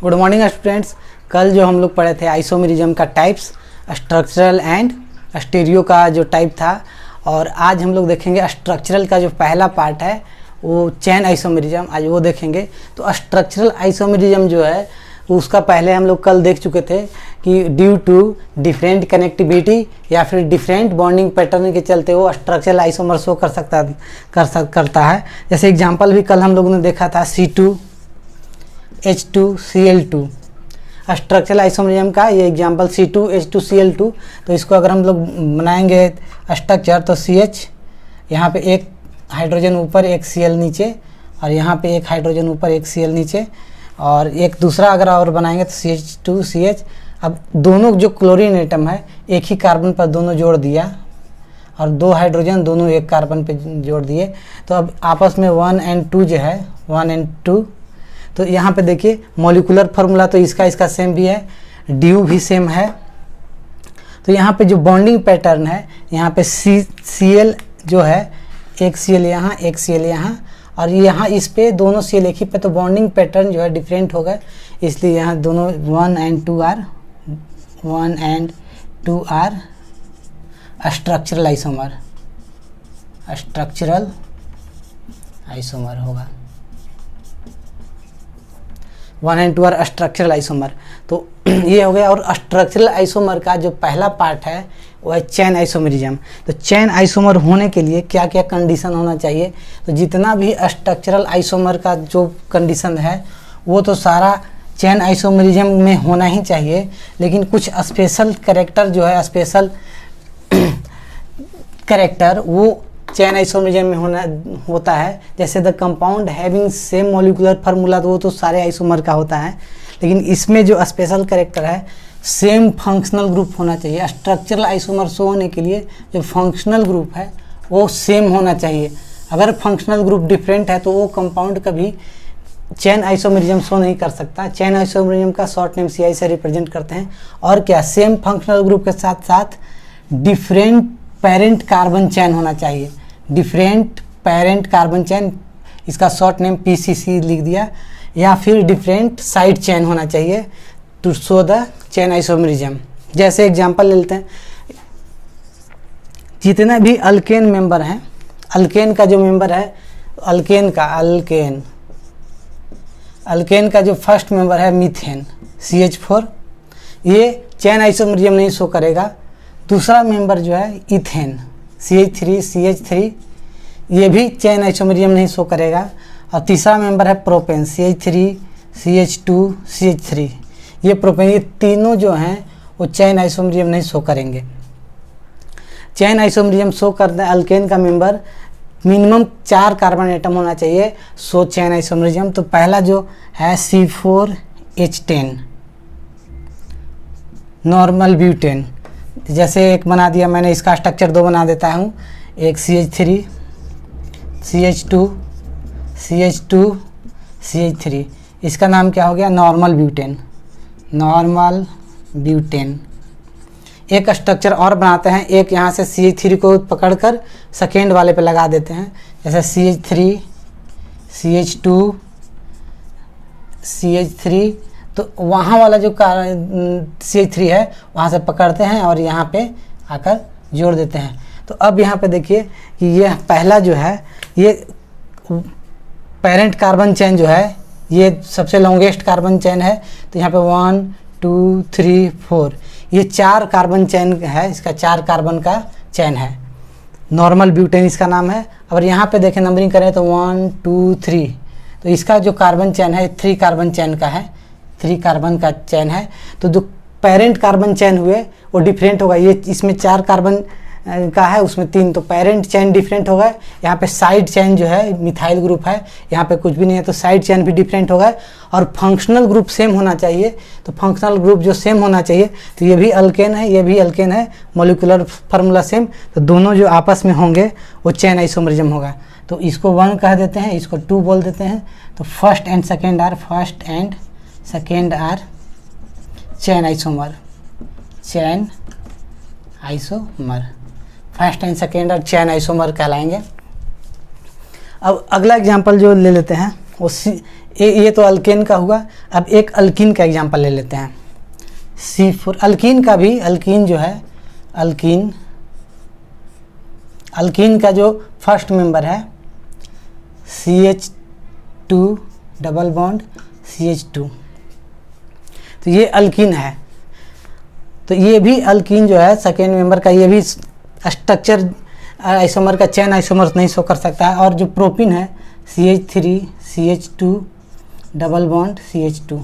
Good morning students. कल जो हम लोग पढ़े थे आइसोमेरिज्म का टाइप्स, स्ट्रक्चरल एंड स्टीरियो का जो टाइप था, और आज हम लोग देखेंगे स्ट्रक्चरल का जो पहला पार्ट है वो चेन आइसोमेरिज्म, आज वो देखेंगे। तो स्ट्रक्चरल आइसोमेरिज्म जो है उसका पहले हम लोग कल देख चुके थे कि ड्यू टू डिफरेंट कनेक्टिविटी या फिर डिफरेंट बॉन्डिंग पैटर्न के चलते वो स्ट्रक्चरल आइसोमर शो करता है। जैसे एग्जांपल भी कल हम लोगों ने देखा था C2H2Cl2 स्ट्रक्चरल आइसोमेरिज्म का ये एग्जांपल C2H2Cl2। तो इसको अगर हम लोग बनाएंगे स्ट्रक्चर तो CH, यहाँ पे एक हाइड्रोजन ऊपर एक Cl नीचे, और यहाँ पे एक हाइड्रोजन ऊपर एक Cl नीचे, और एक दूसरा अगर और बनाएंगे तो CH2CH। अब दोनों जो क्लोरीन एटम है एक ही कार्बन पर दोनों जोड़ दिया, और दो हाइड्रोजन दोनों एक कार्बन पे जोड़ दिए। तो अब आपस में 1 and 2 जो है 1 and 2। तो यहाँ पे देखिए मॉलिक्यूलर फार्मूला तो इसका सेम भी है, ड्यू भी सेम है। तो यहाँ पे जो बॉन्डिंग पैटर्न है यहाँ पे Cl जो है एक Cl यहाँ एक Cl यहाँ, और यहाँ इस पे दोनों Cl एक ही पे, तो बॉन्डिंग पैटर्न जो है डिफरेंट होगा, इसलिए यहाँ दोनों 1 and 2 आर स्ट्रक्चरल आइसोमर होगा। 1 and 2 आर स्ट्रक्चरल आइसोमर। तो ये हो गया। और स्ट्रक्चरल आइसोमर का जो पहला पार्ट है वो है चेन आइसोमेरिज्म। तो चेन आइसोमर होने के लिए क्या क्या कंडीशन होना चाहिए? तो जितना भी स्ट्रक्चरल आइसोमर का जो कंडीशन है वो तो सारा चेन आइसोमेरिज्म में होना ही चाहिए, लेकिन कुछ स्पेशल कैरेक्टर जो है, स्पेशल कैरेक्टर वो चेन आइसोमेरिज्म में होता है। जैसे the compound having same molecular formula, तो वो तो सारे आइसोमर का होता है, लेकिन इसमें जो स्पेशल कैरेक्टर है सेम फंक्शनल ग्रुप होना चाहिए। स्ट्रक्चरल आइसोमर शो होने के लिए जो फंक्शनल ग्रुप है वो सेम होना चाहिए। अगर फंक्शनल ग्रुप डिफरेंट है तो वो कंपाउंड कभी चेन आइसोमेरिज्म शो नहीं कर सकता। चेन आइसोमेरिज्म का शॉर्ट नेम CI से रिप्रेजेंट करते हैं। और क्या, सेम फंक्शनल ग्रुप के साथ साथ डिफरेंट पेरेंट कार्बन चेन होना चाहिए। डिफरेंट पेरेंट कार्बन चेन, इसका शॉर्ट नेम PCC लिख दिया, या फिर डिफरेंट साइड चेन होना चाहिए to show the chain isomerism. जैसे एग्जांपल ले लेते हैं, जितने भी अल्केन मेंबर हैं, अल्केन का जो मेंबर है, अल्केन का जो फर्स्ट मेंबर है मीथेन CH4, ये चेन आइसोमेरिज्म नहीं शो करेगा। दूसरा मेंबर जो है इथेन CH3CH3, ये भी चेन आइसोमेरिज्म नहीं शो करेगा। और तीसरा मेंबर है प्रोपेन CH3CH2CH3, ये प्रोपेन, ये तीनों जो हैं वो चेन आइसोमेरिज्म नहीं शो करेंगे। चेन आइसोमेरिज्म शो करते हैं अल्केन का मेंबर मिनिमम 4 कार्बन एटम होना चाहिए सो चेन आइसोमेरिज्म। तो पहला जो है C4H10 नॉर्मल ब्यूटेन, जैसे एक बना दिया मैंने, इसका स्ट्रक्चर 2 बना देता हूँ, एक CH3 CH2CH3, इसका नाम क्या हो गया, नॉर्मल ब्यूटेन। एक स्ट्रक्चर और बनाते हैं, एक यहाँ से CH3 को पकड़कर सेकेंड वाले पे लगा देते हैं, जैसे CH3 CH2 CH3, तो वहाँ वाला जो CH3 है वहाँ से पकड़ते हैं और यहाँ पे आकर जोड़ देते हैं। तो अब यहाँ पे देखिए कि ये पहला जो है, ये पेरेंट कार्बन चेन जो है ये सबसे लॉन्गेस्ट कार्बन चेन है। तो यहाँ पे 1 2 3 4 ये 4 कार्बन चेन है, इसका 4 कार्बन का चेन है, नॉर्मल ब्यूटेन इसका नाम है। अगर यहाँ पे देखें नंबरिंग करें तो 1 2 3, तो इसका जो कार्बन चेन है 3 कार्बन चेन का है, 3 कार्बन का चेन है। तो जो पेरेंट कार्बन चेन हुए वो डिफरेंट होगा, ये इसमें 4 कार्बन का है, उसमें 3, तो पेरेंट चेन डिफरेंट होगा। यहाँ पे साइड चेन जो है मिथाइल ग्रुप है, यहाँ पे कुछ भी नहीं है, तो साइड चेन भी डिफरेंट होगा। और फंक्शनल ग्रुप सेम होना चाहिए। तो फंक्शनल ग्रुप जो सेम होना चाहिए, तो ये भी अल्केन है, ये भी अल्केन है, मॉलिक्यूलर फार्मूला सेम, तो दोनों जो आपस में होंगे वो चेन आइसोमेरिज्म होगा। तो इसको 1 कह देते हैं, इसको 2 बोल देते हैं। तो first and second are chain isomer, first and second और चेन आइसोमर कहलाएंगे। अब अगला एग्जांपल जो ले लेते हैं वो ये तो अल्केन का हुआ। अब एक अल्कीन का एग्जांपल ले लेते हैं। C4 अल्कीन का भी, अल्कीन जो है, अल्कीन का जो फर्स्ट मेंबर है CH2 डबल बॉन्ड CH2, तो ये अल्कीन है। तो ये भी अल्कीन जो है सेकेंड मेंबर का, ये भी स्ट्रक्चर आइसोमर का चेन आइसोमर नहीं शो कर सकता है। और जो प्रोपिन है CH3 CH2 double bond CH2,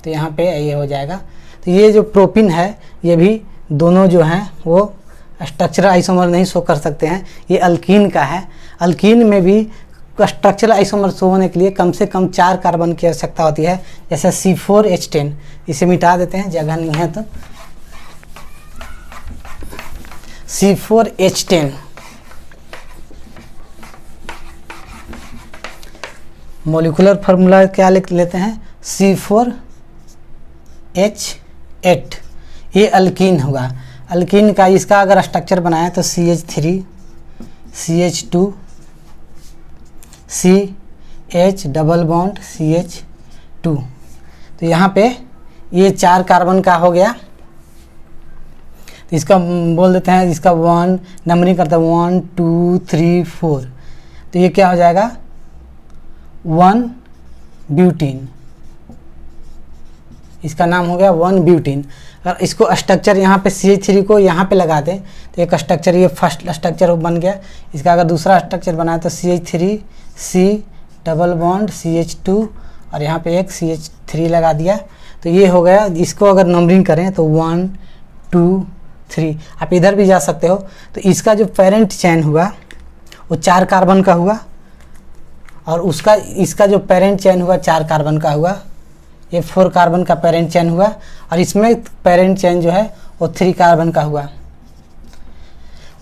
तो यहाँ पे ये हो जाएगा। तो ये जो प्रोपिन है ये भी दोनों जो हैं वो स्ट्रक्चरल आइसोमर नहीं शो कर सकते हैं, ये अल्कीन का है। अल्कीन में भी स्ट्रक्चरल आइसोमर शो होने के लिए कम से कम 4 कार्बन की आवश्यकता होती है, जैसे C4H10। इसे मिटा देते हैं, जगह नहीं है तो। C4H10 मॉलिक्यूलर फार्मूला क्या लिख लेते हैं, C4H8, ये अल्कीन हुआ। अल्कीन का इसका अगर स्ट्रक्चर बनाए तो CH3 CH2 CH double bond CH2, तो यहाँ पे ये 4 कार्बन का हो गया। तो इसका बोल देते हैं, इसका 1 नंबरिंग करता है 1 2 3 4, तो ये क्या हो जाएगा 1 ब्यूटीन, इसका नाम हो गया 1 ब्यूटीन। अगर इसको स्ट्रक्चर यहाँ पे CH3 को यहाँ पे लगा दें तो एक स्ट्रक्चर, ये फर्स्ट स्ट्रक्चर बन गया। इसका अगर दूसरा स्ट्रक्चर बनाए तो CH3 C double bond CH2 और यहाँ पे एक CH3 लगा दिया, तो ये हो गया। इसको अगर नंबरिंग करें तो 1 2 3, आप इधर भी जा सकते हो। तो इसका जो पेरेंट चैन हुआ वो 4 कार्बन का हुआ, और इसका जो पेरेंट चैन हुआ 4 कार्बन का हुआ, ये 4 कार्बन का पेरेंट चैन हुआ, और इसमें पेरेंट चैन जो है वो 3 कार्बन का हुआ।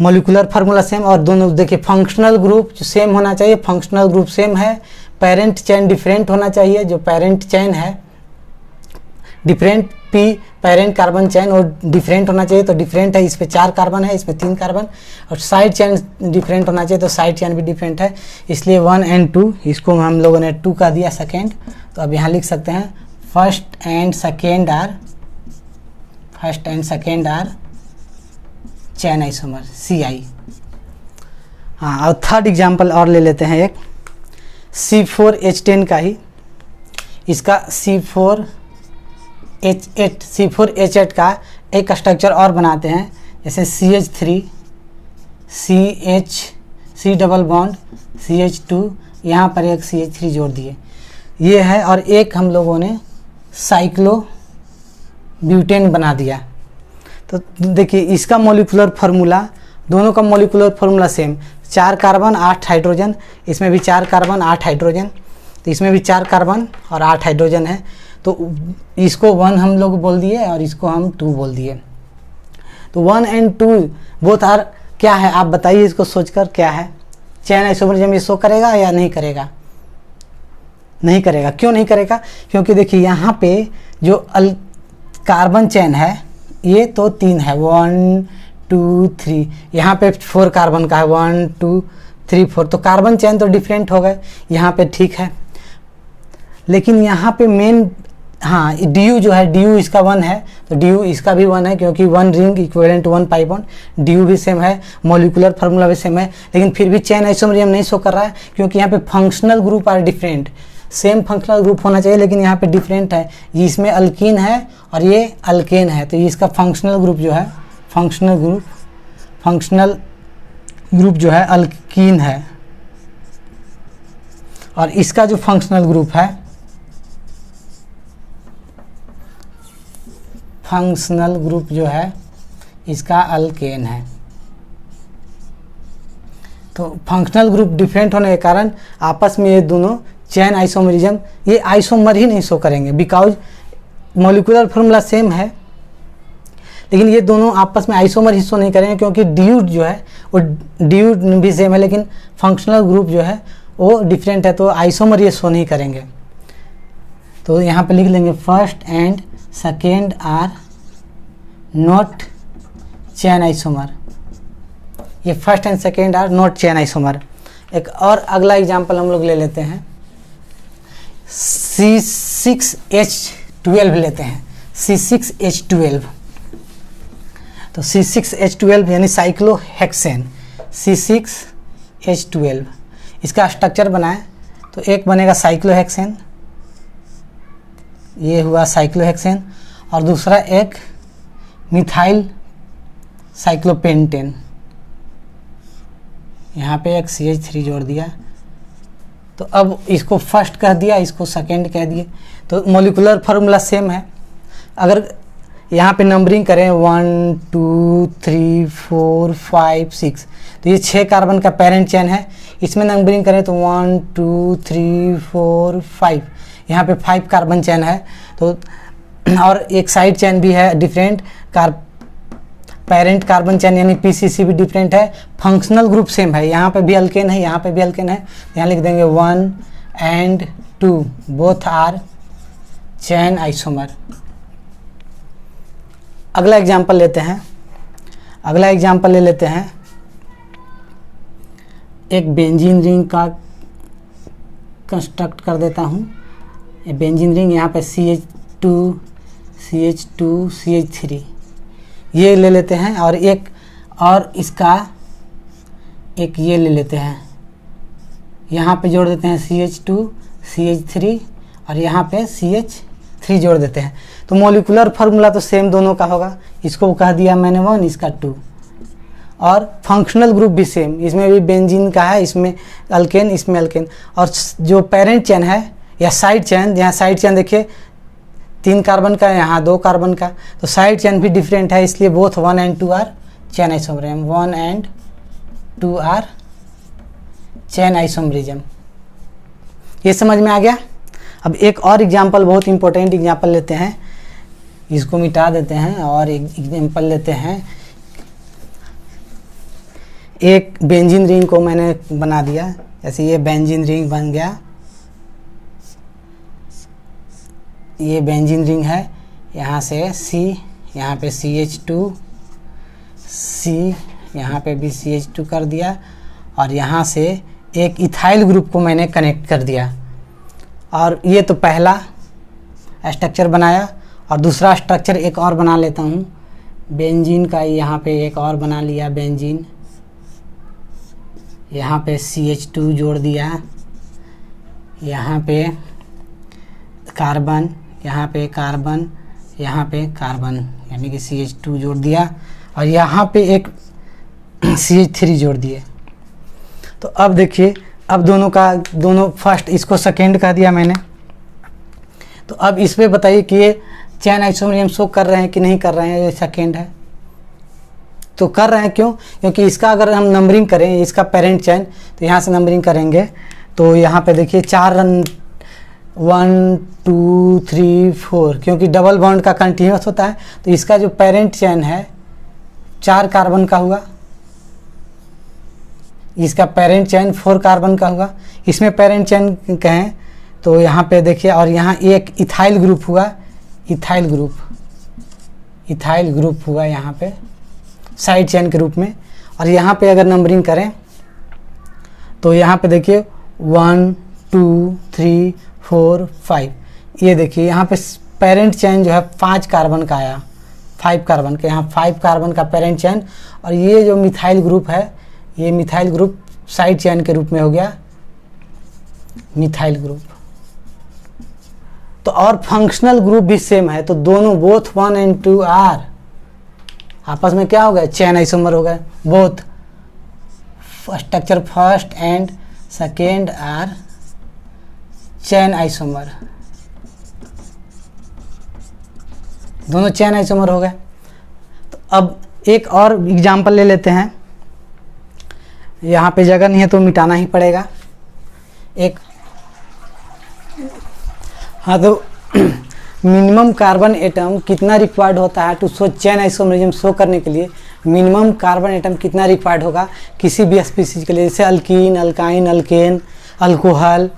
मॉलिक्यूलर फार्मूला सेम, और दोनों देखिए फंक्शनल ग्रुप जो सेम होना चाहिए, फंक्शनल ग्रुप सेम है। पेरेंट चैन डिफरेंट होना चाहिए, जो पेरेंट चैन है डिफरेंट पेरेंट कार्बन चैन और डिफरेंट होना चाहिए, तो डिफरेंट है, इस पे 4 कार्बन है, इसमें 3 कार्बन। और साइड चैन डिफरेंट होना चाहिए, तो साइड चैन भी डिफरेंट है, इसलिए 1 और 2, इसको हम लोगों ने 2 का दिया सेकेंड। तो अब यहाँ लिख सकते हैं first and second are chain isomer CI। हाँ, और थर्ड एग्जाम्पल और ले लेते हैं एक C4H10 का ही। इसका C4H8 का एक स्ट्रक्चर और बनाते हैं, जैसे CH3 C double bond CH2, यहाँ पर एक CH3 जोड़ दिए, ये है। और एक हम लोगों ने साइक्लोब्यूटेन बना दिया। तो देखिए इसका मॉलिक्यूलर फार्मूला, दोनों का molecular formula same, 4 carbon 8 hydrogen, इसमें भी 4 कार्बन 8 हाइड्रोजन, तो इसमें भी 4 कार्बन और 8 हाइड्रोजन है। तो इसको 1 हम लोग बोल दिए और इसको हम 2 बोल दिए। तो 1 और 2 बोथ आर क्या है, आप बताइए इसको सोचकर क्या है। चैन आइसोमरिज्म ये शो करेगा या नहीं करेगा? नहीं करेगा। क्यों नहीं करेगा? क्योंकि देखिए यहाँ पे जो कार्बन चैन है ये तो 3 है, 1 2 3, यहाँ पे 4 कार्बन का है, 1 2 3 4, तो कार्बन चैन तो डिफरेंट हो गए, यहाँ पे ठीक है। लेकिन यहाँ पे मेन, हाँ, DU जो है, DU इसका 1 है, तो DU इसका भी 1 है, क्योंकि 1 ring equivalent to 1 pi bond. DU भी सेम है, मॉलिक्यूलर फार्मूला भी सेम है, लेकिन फिर भी चैन आइसोमरिज्म नहीं शो कर रहा है, क्योंकि यहाँ पे functional group are different. Same functional group होना चाहिए, लेकिन यहाँ पे डिफरेंट है, ये इसमें अल्कीन है और ये अल्केन है, तो ये इसका फंक्शनल ग्रुप जो है, फंक्शनल ग्रुप जो है अल्कीन है। और इसका जो फंक्शनल ग्रुप है, फंक्शनल ग्रुप जो है इसका अल्केन है। तो फंक्शनल ग्रुप डिफरेंट होने के कारण आपस में ये दोनों चैन आइसोमरिज्म, ये आइसोमर ही नहीं शो करेंगे, बिकॉज मॉलिक्यूलर फार्मूला सेम है, लेकिन ये दोनों आपस में आइसोमर ही शो नहीं करेंगे, क्योंकि DU जो है वो DU भी सेम है, लेकिन फंक्शनल ग्रुप जो है वो डिफरेंट है, तो आइसोमर ये शो नहीं करेंगे। तो यहाँ पे लिख लेंगे first and second are not chain isomer, ये first and second are not chain isomer. एक और अगला एग्जाम्पल हम लोग ले लेते हैं, C6H12 लेते हैं, C6H12। तो C6H12 यानी साइक्लोहेक्सेन, C6H12 इसका स्ट्रक्चर बनाए तो एक बनेगा साइक्लोहेक्सेन, ये हुआ साइक्लोहेक्सेन, और दूसरा एक मिथाइल साइक्लोपेंटेन, यहाँ पे एक CH3 जोड़ दिया। तो अब इसको फर्स्ट कह दिया, इसको सेकेंड कह दिए, तो मॉलिक्यूलर फार्मूला सेम है। अगर यहाँ पे नंबरिंग करें 1 2 3 4 5 6, तो ये 6 कार्बन का पेरेंट चेन है। इसमें नंबरिंग करें तो 1 2 3 4 5, यहाँ पे 5 कार्बन चेन है। तो और एक साइड चेन भी है डिफरेंट, पेरेंट कार्बन चेन यानी PCC भी डिफरेंट है। फंक्शनल ग्रुप सेम है, यहाँ पे भी अल्केन है, यहाँ पे भी अल्केन है। यहाँ लिख देंगे 1 and 2 both are chain isomer. अगला एग्जांपल लेते हैं, अगला एग्जांपल ले लेते हैं, एक बेंजीन रिंग का कंस्ट्रक्ट कर देता हूँ। ये बेंजीन रिंग, यहाँ पे CH2 CH3 ये ले लेते हैं, और एक और इसका एक ये ले लेते हैं, यहाँ पे जोड़ देते हैं CH2 CH3 और यहाँ पे CH3 जोड़ देते हैं। तो मॉलिक्यूलर फार्मूला तो सेम दोनों का होगा, इसको कह दिया मैंने 1, इसका 2, और फंक्शनल ग्रुप भी सेम, इसमें भी बेंजीन का है, इसमें अल्केन, इसमें अल्केन। और जो पेरेंट चेन है या साइड चेन, यहाँ साइड चेन देखिए 3 कार्बन का, यहाँ 2 कार्बन का, तो साइड चेन भी डिफरेंट है, इसलिए both 1 and 2 are chain isomerism, 1 and 2 are chain isomerism. ये समझ में आ गया। अब एक और एग्जांपल, बहुत इंपॉर्टेंट एग्जांपल लेते हैं, इसको मिटा देते हैं और एक एग्जांपल लेते हैं। एक बेंजीन रिंग को मैंने बना दिया, जैसे ये बेंजीन रिंग बन गया, ये बेंजीन रिंग है, यहाँ से C, यहाँ पे CH2 C, यहाँ पे भी CH2 कर दिया, और यहाँ से एक इथाइल ग्रुप को मैंने कनेक्ट कर दिया। और ये तो पहला स्ट्रक्चर बनाया, और दूसरा स्ट्रक्चर एक और बना लेता हूँ बेंजीन का। यहाँ पे एक और बना लिया बेंजीन, यहाँ पे CH2 जोड़ दिया, यहाँ पे कार्बन, यहाँ पे कार्बन, यहाँ पे कार्बन, यानी कि CH2 जोड़ दिया, और यहाँ पे एक CH3 जोड़ दिए। तो अब देखिए, अब दोनों फर्स्ट, इसको सेकेंड कह दिया मैंने। तो अब इस पे बताइए कि ये चेन आइसोमरिज्म शो कर रहे हैं कि नहीं कर रहे हैं। ये सेकेंड है तो कर रहे हैं, क्यों? क्योंकि इसका अगर हम नंबरिंग करें, इसका पेरेंट चेन, तो यहाँ से नंबरिंग करेंगे तो यहाँ पे देखिए 4 रन, 1 2 3 4, क्योंकि डबल बॉन्ड का कंटिन्यूस होता है, तो इसका जो पेरेंट चेन है 4 कार्बन का हुआ, इसका पेरेंट चेन 4 कार्बन का हुआ। इसमें पेरेंट चेन कहें तो यहाँ पे देखिए, और यहाँ एक इथाइल ग्रुप हुआ, इथाइल ग्रुप हुआ यहाँ पे साइड चेन के रूप में। और यहाँ पे अगर नंबरिंग करें तो यहाँ पे देखिए 1 2 3 4 5, ये देखिए यहाँ पे पेरेंट चेन जो है 5 कार्बन का आया, 5 कार्बन के, यहाँ 5 कार्बन का पेरेंट चेन, और ये जो मिथाइल ग्रुप है, ये मिथाइल ग्रुप साइड चेन के रूप में हो गया मिथाइल ग्रुप। तो और फंक्शनल ग्रुप भी सेम है, तो दोनों बोथ 1 and 2 आर आपस में क्या हो गए, चेन आइसोमर हो गए। Both structure first and second are chain isomer, दोनों चेन आइसोमर हो गए। तो अब एक और एग्जांपल ले लेते हैं, यहाँ पे जगह नहीं है तो मिटाना ही पड़ेगा एक। हाँ, तो मिनिमम कार्बन एटम कितना रिक्वायर्ड होता है to show chain isomerism show करने के लिए? मिनिमम कार्बन एटम कितना रिक्वायर्ड होगा किसी भी स्पीसीज के लिए, जैसे alkene, alkyne, alkane, alcohol,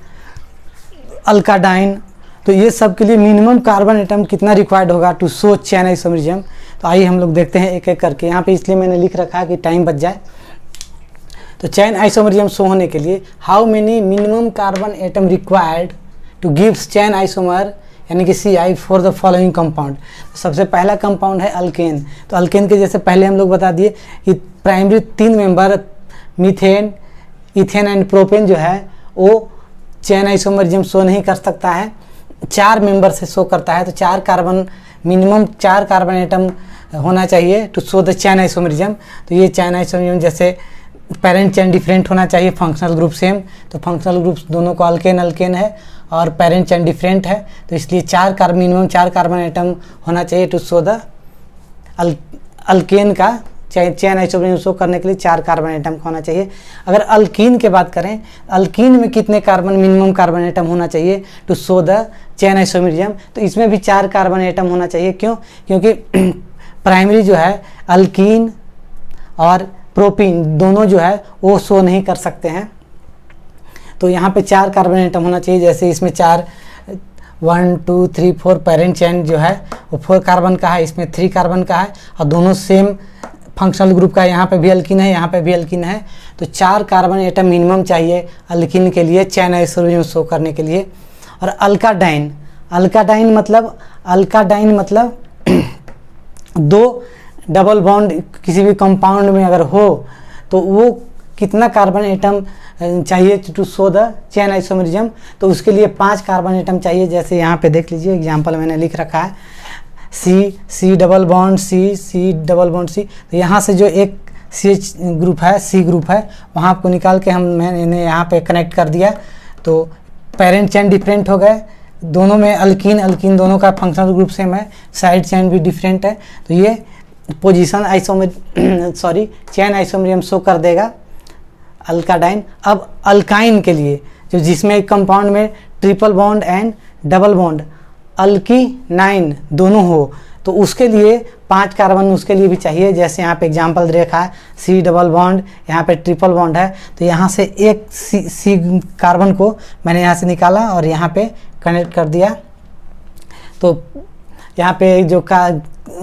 alkadiene, तो ये सब के लिए मिनिमम कार्बन एटम कितना रिक्वायर्ड होगा टू शो चेन आइसोमरिज्म? तो आइए हम लोग देखते हैं एक एक करके। यहाँ पे इसलिए मैंने लिख रखा है कि टाइम बच जाए। तो चेन आइसोमरिज्म शो होने के लिए how many minimum carbon atom required two gives chain isomer यानी कि CI for the following compound. सबसे पहला कंपाउंड है अल्केन। तो अल्केन के जैसे पहले हम लोग बता दिए कि primary 3 member methane, ethane and propane जो है वो चेन आइसोमरिज्म शो नहीं कर सकता है, 4 मेंबर से शो करता है। तो 4 कार्बन, मिनिमम 4 कार्बन एटम होना चाहिए to show the chain isomerism. तो ये चेन आइसोमरिज्म जैसे पेरेंट चेन डिफरेंट होना चाहिए, फंक्शनल ग्रुप सेम। तो फंक्शनल ग्रुप दोनों को अल्केन अल्केन है और पेरेंट चेन डिफरेंट है, तो इसलिए मिनिमम 4 कार्बन एटम होना चाहिए टू शो द अल्केन का चेन आइसोमरिज्म शो करने के लिए 4 कार्बन एटम का होना चाहिए। अगर अल्कीन की बात करें, अल्कीन में कितने कार्बन, मिनिमम कार्बन एटम होना चाहिए to show the chain isomerism, तो इसमें भी 4 कार्बन एटम होना चाहिए। क्यों? क्योंकि प्राइमरी जो है अल्कीन और प्रोपीन दोनों जो है वो शो नहीं कर सकते हैं, तो यहाँ पे 4 कार्बन एटम होना चाहिए। जैसे इसमें 4 1 2 3 4 पेरेंट चेन जो है वो 4 कार्बन का है, इसमें 3 कार्बन का है और दोनों सेम फंक्शनल ग्रुप का है। यहाँ पे भी अल्कीन है, यहाँ पे भी अल्कीन है, तो 4 कार्बन एटम मिनिमम चाहिए अल्कीन के लिए चेन आइसोमरिज्म शो करने के लिए। और अल्काडाइन, अल्काडाइन मतलब 2 डबल बॉन्ड किसी भी कंपाउंड में अगर हो तो वो कितना कार्बन एटम चाहिए to show the chain isomerism, तो उसके लिए 5 कार्बन एटम चाहिए। जैसे यहाँ पे देख लीजिए एग्जांपल मैंने लिख रखा है, C double bond C double bond C। तो यहाँ से जो एक CH ग्रुप है, C ग्रुप है, वहाँ को निकाल के मैंने यहाँ पे कनेक्ट कर दिया। तो पेरेंट चेन डिफरेंट हो गए, दोनों में अल्कीन दोनों का फंक्शनल ग्रुप सेम है, साइड चेन भी डिफरेंट है, तो ये पोजीशन चेन आइसोमरिज्म शो कर देगा अल्काडाइन। अब अल्काइन के लिए जो जिसमें एक कंपाउंड में triple bond and double bond alkenyne दोनों हो, तो उसके लिए 5 कार्बन उसके लिए भी चाहिए। जैसे यहाँ पे एग्जांपल दे रखा है, C डबल बॉन्ड, यहाँ पे ट्रिपल बॉन्ड है, तो यहाँ से एक C कार्बन को मैंने यहाँ से निकाला और यहाँ पे कनेक्ट कर दिया। तो यहाँ पे जो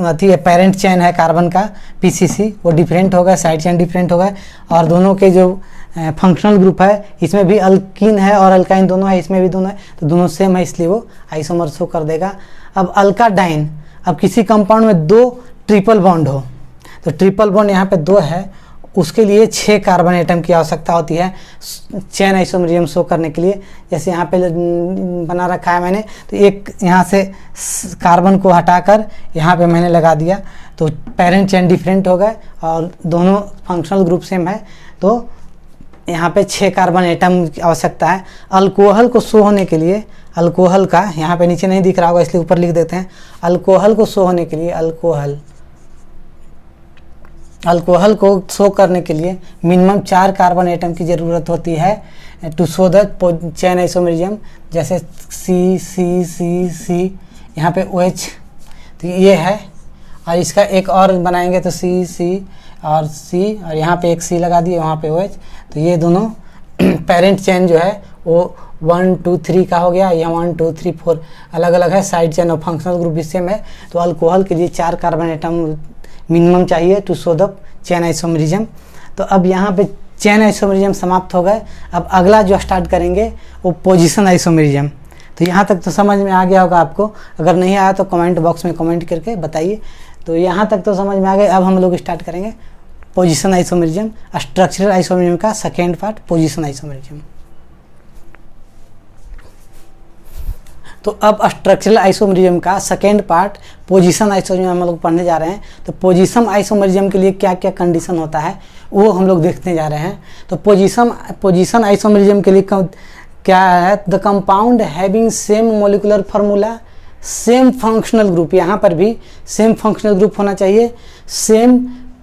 अथी है पेरेंट चेन है कार्बन का PCC वो डिफरेंट होगा, साइड चेन डिफरेंट होगा, और दोनों के जो फंक्शनल ग्रुप है इसमें भी अल्कीन है और अल्काइन दोनों है, इसमें भी दोनों है, तो दोनों सेम है, इसलिए वो आइसोमर शो कर देगा। अब अल्काडाइन, अब किसी कंपाउंड में 2 ट्रिपल बॉन्ड हो, तो ट्रिपल बॉन्ड यहाँ पे 2 है, उसके लिए 6 कार्बन एटम की आवश्यकता होती है चेन आइसोमरिज्म शो करने के लिए। जैसे यहाँ पे बना रखा है मैंने, तो एक यहाँ से कार्बन को हटाकर यहाँ पे मैंने लगा दिया, तो पेरेंट चेन डिफरेंट हो गए और दोनों फंक्शनल ग्रुप सेम है, तो यहाँ पे 6 कार्बन एटम की आवश्यकता है। अल्कोहल को शो होने के लिए, अल्कोहल का यहाँ पे नीचे नहीं दिख रहा होगा इसलिए ऊपर लिख देते हैं, अल्कोहल को शो होने के लिए, अल्कोहल को शो करने के लिए मिनिमम 4 कार्बन एटम की ज़रूरत होती है to show the chain isomerism. जैसे C यहाँ पे OH, तो ये है, और इसका एक और बनाएंगे तो C और यहाँ पे एक C लगा दिए, वहाँ पे OH, तो ये दोनों पेरेंट चेन जो है वो 1 2 3 का हो गया, या 1 2 3 4 अलग अलग है, साइड चेन और फंक्शनल ग्रुप भी सेम है। तो अल्कोहल के लिए 4 कार्बन एटम मिनिमम चाहिए to show the chain isomerism. तो अब यहाँ पे चेन आइसोमरिज्म समाप्त हो गए। अब अगला जो स्टार्ट करेंगे वो पोजीशन आइसोमरिज्म। तो यहाँ तक तो समझ में आ गया होगा आपको, अगर नहीं आया तो कमेंट बॉक्स में कमेंट करके बताइए। तो यहाँ तक तो समझ में आ गए। अब हम लोग स्टार्ट करेंगे पोजीशन आइसोमरिज्म, स्ट्रक्चरल आइसोमरिज्म का सेकेंड पार्ट पोजीशन आइसोमरिज्म। तो अब स्ट्रक्चरल आइसोमरिज्म का सेकेंड पार्ट पोजीशन आइसोमरिज्म हम लोग पढ़ने जा रहे हैं। तो पोजीशन आइसोमरिज्म के लिए क्या क्या कंडीशन होता है वो हम लोग देखने जा रहे हैं। तो पोजीशन आइसोमरिज्म के लिए क्या है, the compound having same molecular formula, same functional group, यहाँ पर भी सेम फंक्शनल ग्रुप होना चाहिए, सेम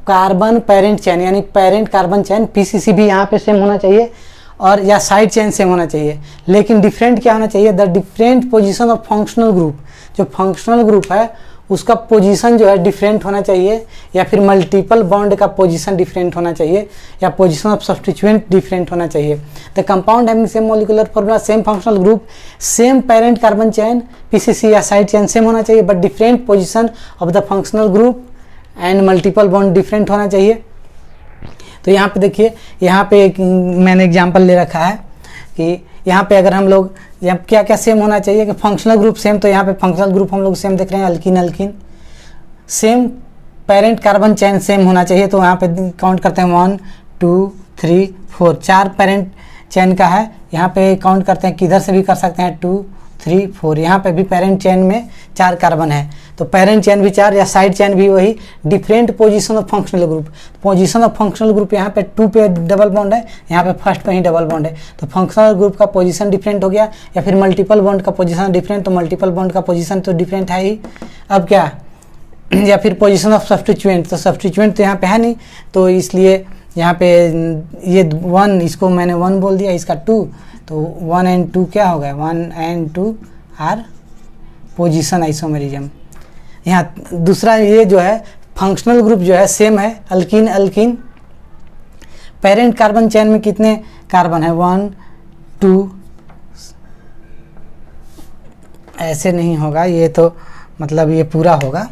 कार्बन पेरेंट चेन यानी पेरेंट कार्बन चेन PCC भी यहाँ पे सेम होना चाहिए, और या साइड चेन सेम होना चाहिए। लेकिन डिफरेंट क्या होना चाहिए, the different position of functional group, जो फंक्शनल ग्रुप है उसका पोजीशन जो है डिफरेंट होना चाहिए, या फिर मल्टीपल बॉन्ड का पोजीशन डिफरेंट होना चाहिए, या पोजीशन ऑफ सब्स्टिट्यूएंट डिफरेंट होना चाहिए। The compound having same molecular formula, same functional group, same parent carbon chain PCC या साइड चेन सेम होना चाहिए, but different position of the functional group and multiple bond different होना चाहिए। तो यहाँ पे देखिए, यहाँ पे मैंने एग्जांपल ले रखा है कि यहाँ पे अगर हम लोग यहाँ क्या क्या सेम होना चाहिए कि फंक्शनल ग्रुप सेम, तो यहाँ पे फंक्शनल ग्रुप हम लोग सेम देख रहे हैं, alkyne alkyne. Same parent carbon chain same होना चाहिए, तो यहाँ पे काउंट करते हैं 1 2 3 4, 4 पेरेंट चेन का है। यहाँ पे काउंट करते हैं, किधर से भी कर सकते हैं 2 3 4, यहाँ पे भी पेरेंट चेन में 4 कार्बन है, तो पेरेंट चेन भी 4 या साइड चेन भी वही। Different position of functional group, position of functional group यहाँ पे 2 पे डबल बॉन्ड है, यहाँ पे फर्स्ट पे ही डबल बॉन्ड है, तो फंक्शनल ग्रुप का पोजीशन डिफरेंट हो गया। या फिर मल्टीपल बॉन्ड का पोजीशन डिफरेंट, तो मल्टीपल बॉन्ड का पोजीशन तो डिफरेंट है ही। अब क्या, या फिर पोजीशन ऑफ सब्स्टिट्यूएंट, तो सब्स्टिट्यूएंट तो यहाँ पे है नहीं, तो इसलिए यहाँ पे ये 1, इसको मैंने 1 बोल दिया, इसका 2, तो 1 and 2 क्या हो गया, 1 and 2 आर पोजीशन आइसोमेरिज्म। यहाँ दूसरा ये जो है फंक्शनल ग्रुप जो है सेम है, alkyne alkyne. Parent carbon chain में कितने कार्बन है, 1 2, ऐसे नहीं होगा ये, तो मतलब ये पूरा होगा,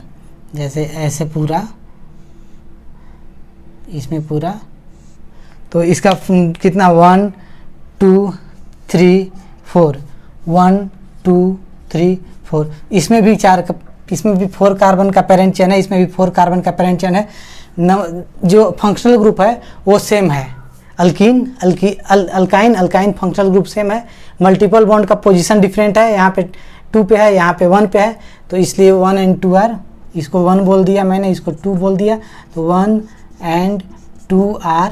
जैसे ऐसे पूरा, इसमें पूरा, तो इसका कितना 1 2 3 4, 1 2 3 4, इसमें भी 4, इसमें भी 4 कार्बन का पेरेंट चेन है, इसमें भी 4 कार्बन का पेरेंट चेन है। जो फंक्शनल ग्रुप है वो सेम है, alkyne alkyne alkyne functional group same है। मल्टीपल बॉन्ड का पोजीशन डिफरेंट है, यहाँ पे 2 पे है, यहाँ पे 1 पे है, तो इसलिए 1 and 2 आर, इसको 1 बोल दिया मैंने, इसको 2 बोल दिया, तो 1 and 2 are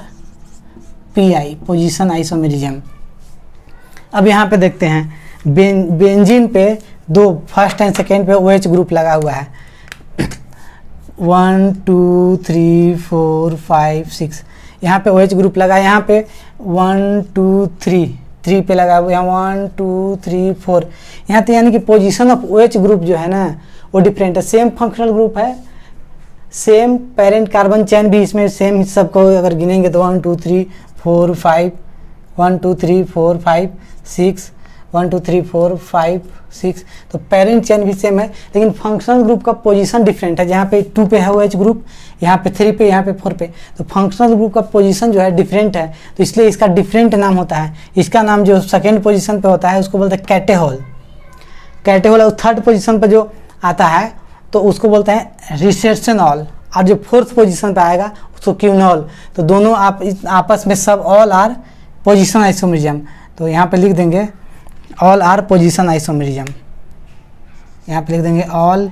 PI position isomerism. अब यहाँ पे देखते हैं बेंजीन पे 2 फर्स्ट एंड सेकेंड पे OH ग्रुप लगा हुआ है, 1 2 3 4 5 6, यहाँ पे OH ग्रुप लगा है, यहाँ पे 1 2 3 पे लगा हुआ है, 1 2 3 4, यहाँ तो यानी कि पोजीशन ऑफ OH ग्रुप जो है ना वो डिफरेंट है। सेम फंक्शनल ग्रुप है, सेम पेरेंट कार्बन चेन भी इसमें सेम, सबको अगर गिनेंगे तो 1 2 3 4 5, 1 2 3 4 5 6, 1 2 3 4 5 6, तो पेरेंट चेन भी सेम है, लेकिन फंक्शनल ग्रुप का पोजीशन डिफरेंट है। जहाँ पे 2 पे है OH ग्रुप, यहाँ पे 3 पे, यहाँ पे 4 पे, तो फंक्शनल ग्रुप का पोजीशन जो है डिफरेंट है, तो इसलिए इसका डिफरेंट नाम होता है। इसका नाम जो सेकेंड पोजीशन पे होता है उसको बोलते हैं कैटेहोल। कैटेहोल और थर्ड पोजीशन पे जो आता है तो उसको बोलते हैं रिसेप्शनॉल, और जो फोर्थ पोजीशन पे आएगा उसको क्यूनॉल। तो दोनों आपस में सब ऑल आर पोजीशन आइसोमेरिज्म, तो यहाँ पे लिख देंगे ऑल आर पोजीशन आइसोमेरिज्म, यहाँ पे लिख देंगे all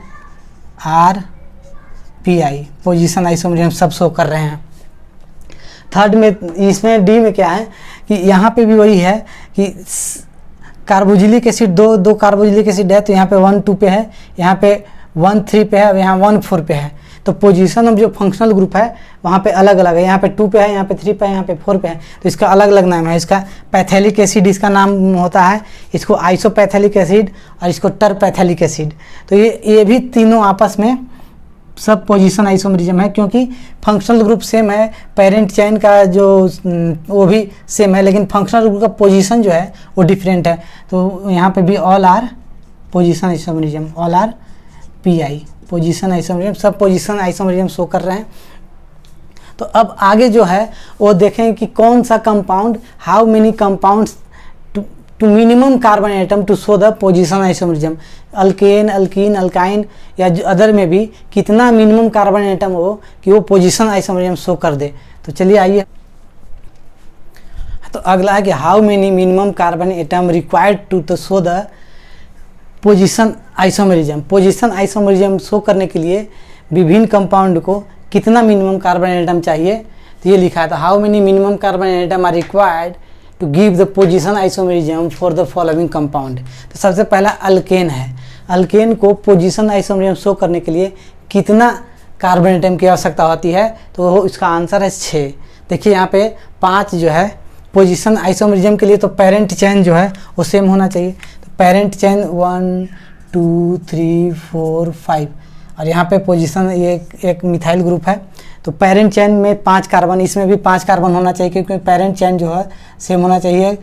are PI position isomerism, सब शो कर रहे हैं। थर्ड में, इसमें D में क्या है कि यहाँ पे भी वही है कि कार्बोक्सिलिक एसिड, दो कार्बोक्सिलिक एसिड है, तो यहाँ पे 1 2 पे है, यहाँ पे 1 3 पे है, यहाँ 1 4 पे है, तो पोजीशन ऑफ जो फंक्शनल ग्रुप है वहाँ पे अलग अलग है, यहाँ पे 2 पे है, यहाँ पे 3 पे है, यहाँ पे 4 पे है, तो इसका अलग अलग नाम है। इसका पैथेलिक एसिड इसका नाम होता है, इसको आइसोपैथेलिक एसिड और इसको टरपैथेलिक एसिड। तो ये भी तीनों आपस में सब पोजीशन आइसोमेरिज्म है, क्योंकि फंक्शनल ग्रुप सेम है, पेरेंट चेन का जो वो भी सेम है, लेकिन फंक्शनल ग्रुप का पोजीशन जो है वो डिफरेंट है। तो यहाँ पे भी all are position isomerism, all are PI position isomerism, सब पोजीशन आइसोमेरिज्म शो कर रहे हैं। तो अब आगे जो है वो देखें कि कौन सा compound, how many compounds to minimum carbon atom to show the position isomerism. Alkane alkene alkyne या अदर में भी कितना मिनिमम कार्बन एटम हो कि वो पोजीशन आइसोमेरिज्म शो कर दे। तो चलिए आइए, तो अगला है कि how many minimum carbon atom required to show the position isomerism. Position isomerism show करने के लिए विभिन्न कंपाउंड को कितना मिनिमम कार्बन एटम चाहिए, तो ये लिखा था how many minimum carbon atom are required to give the position isomerism for the following compound. तो सबसे पहला अल्केन है, अल्केन को पोजीशन आइसोमेरिज्म शो करने के लिए कितना कार्बन एटम की आवश्यकता होती है, तो इसका आंसर है 6। देखिए यहाँ पे 5 जो है पोजीशन आइसोमेरिज्म के लिए, तो पेरेंट चेन जो है वो सेम होना चाहिए। तो पेरेंट चेन 1 2 3 4 5, और यहाँ पे पोजीशन ये एक मिथाइल ग्रुप है, तो पेरेंट चेन में 5 कार्बन, इसमें भी 5 कार्बन होना चाहिए, क्योंकि पेरेंट चेन जो है सेम होना चाहिए।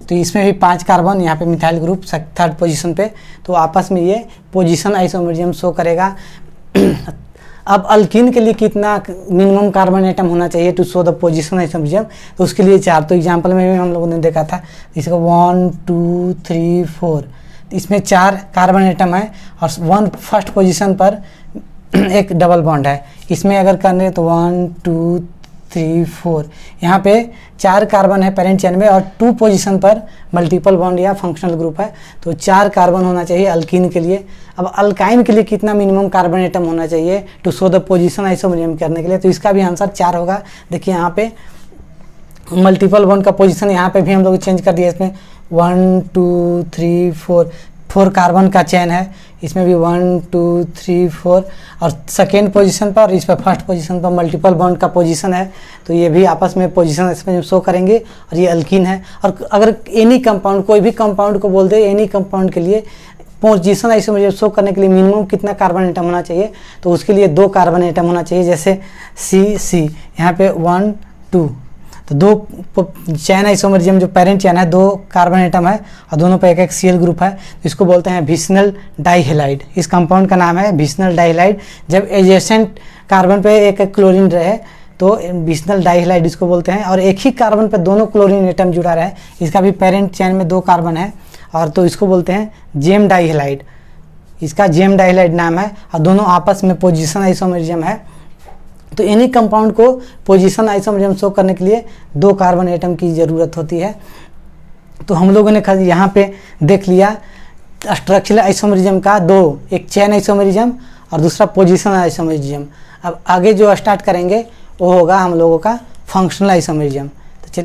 तो इसमें भी 5 कार्बन, यहाँ पे मिथाइल ग्रुप थर्ड पोजीशन पे, तो आपस में ये पोजीशन आइसोमेरिज्म शो करेगा। अब अल्कीन के लिए कितना मिनिमम कार्बन एटम होना चाहिए to show the position isomerism, तो उसके लिए 4। तो एग्जांपल में भी हम लोगों ने देखा था, इसका 1 2 3 4, इसमें 4 कार्बन एटम है और 1 फर्स्ट पोजीशन पर एक डबल बॉन्ड है। इसमें अगर करने तो 1 2 3 4, यहाँ पे 4 कार्बन है पेरेंट चेन में और 2 पोजीशन पर मल्टीपल बॉन्ड या फंक्शनल ग्रुप है, तो 4 कार्बन होना चाहिए अल्कीन के लिए। अब अल्काइन के लिए कितना मिनिमम कार्बन एटम होना चाहिए to show the position isomerism करने के लिए, तो इसका भी आंसर 4 होगा। देखिए यहाँ पे मल्टीपल बॉन्ड का पोजीशन यहाँ पे भी हम लोग चेंज कर दिया, इसमें 1 2 3 4 कार्बन का चेन है, इसमें भी 1 2 3 4 और सेकेंड पोजीशन पर और इस पर फर्स्ट पोजीशन पर मल्टीपल बॉन्ड का पोजीशन है, तो ये भी आपस में पोजीशन इसमें शो करेंगे और ये अल्कीन है। और अगर एनी कंपाउंड, कोई भी कंपाउंड को बोल दे, एनी कंपाउंड के लिए पोजीशन आइसोमरिज्म शो करने के लिए मिनिमम कितना कार्बन एटम होना चाहिए, तो उसके लिए 2 कार्बन एटम होना चाहिए। जैसे सी यहाँ पे 1 2, तो 2 चैन आइसोमरिज्म जो पेरेंट चैन है 2 कार्बन एटम है और दोनों पे एक Cl ग्रुप है, तो इसको बोलते हैं विसनल डाइहेलाइड। इस कंपाउंड का नाम है विसनल डाइहेलाइड। जब एडजेसेंट कार्बन पे एक क्लोरीन रहे तो विसनल डाइहेलाइड इसको बोलते हैं, और एक ही कार्बन पे दोनों क्लोरीन एटम जुड़ा रहे, इसका भी पेरेंट चैन में 2 कार्बन है और तो इसको बोलते हैं जेम डाइहेलाइड। इसका जेम डाइहेलाइड नाम है और दोनों आपस में पोजीशन आइसोमरिज्म है। तो एनी कंपाउंड को पोजीशन आइसोमरिज्म शो करने के लिए 2 कार्बन एटम की ज़रूरत होती है। तो हम लोगों ने यहाँ पे देख लिया स्ट्रक्चरल आइसोमरिज्म का 2, एक चेन आइसोमरिज्म और दूसरा पोजीशन आइसोमरिज्म। अब आगे जो स्टार्ट करेंगे वो होगा हम लोगों का फंक्शनल आइसोमरिज्म।